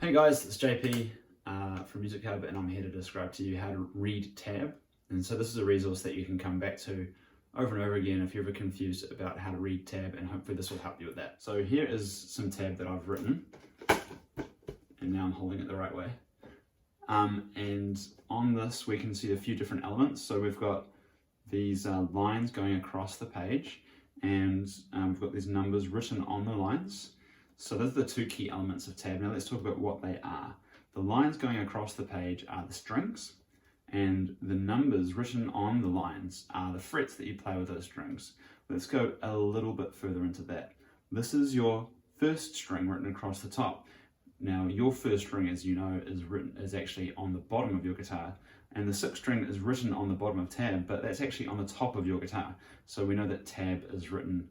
Hey guys, it's JP from Music Hub, and I'm here to describe to you how to read tab. And so this is a resource that you can come back to over and over again if you're ever confused about how to read tab, and hopefully this will help you with that. So here is some tab that I've written, and now I'm holding it the right way. And on this we can see a few different elements. So we've got these lines going across the page, and we've got these numbers written on the lines. So those are the two key elements of tab. Now let's talk about what they are. The lines going across the page are the strings, and the numbers written on the lines are the frets that you play with those strings. Let's go a little bit further into that. This is your first string written across the top. Now your first string, as you know, is actually on the bottom of your guitar, and the sixth string is written on the bottom of tab, but that's actually on the top of your guitar. So we know that tab is written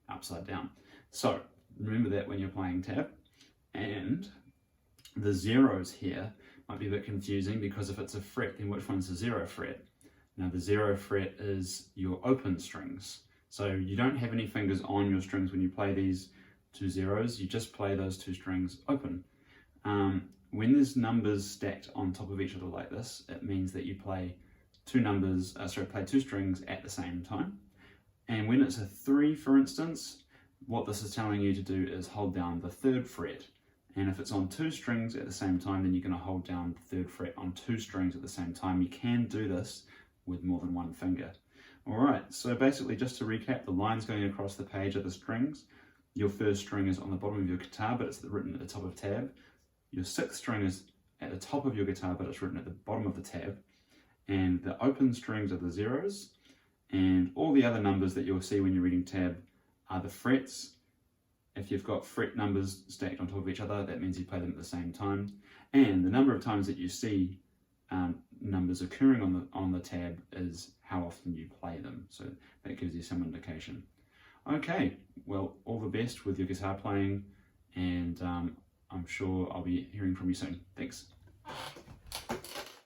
upside down. So remember that when you're playing tab. And the zeros here might be a bit confusing, because if it's a fret, then which one's the zero fret? Now the zero fret is your open strings. So you don't have any fingers on your strings when you play these two zeros, you just play those two strings open. When there's numbers stacked on top of each other like this, it means that you play play two strings at the same time. And when it's a 3, for instance, what this is telling you to do is hold down the 3rd fret. And if it's on 2 strings at the same time, then you're going to hold down the 3rd fret on 2 strings at the same time. You can do this with more than one finger. Alright, so basically, just to recap, the lines going across the page are the strings. Your first string is on the bottom of your guitar, but it's written at the top of tab. Your 6th string is at the top of your guitar, but it's written at the bottom of the tab. And the open strings are the zeros. And all the other numbers that you'll see when you're reading tab are the frets. If you've got fret numbers stacked on top of each other, that means you play them at the same time. And the number of times that you see numbers occurring on the tab is how often you play them. So that gives you some indication. Okay, well, all the best with your guitar playing, and I'm sure I'll be hearing from you soon. Thanks.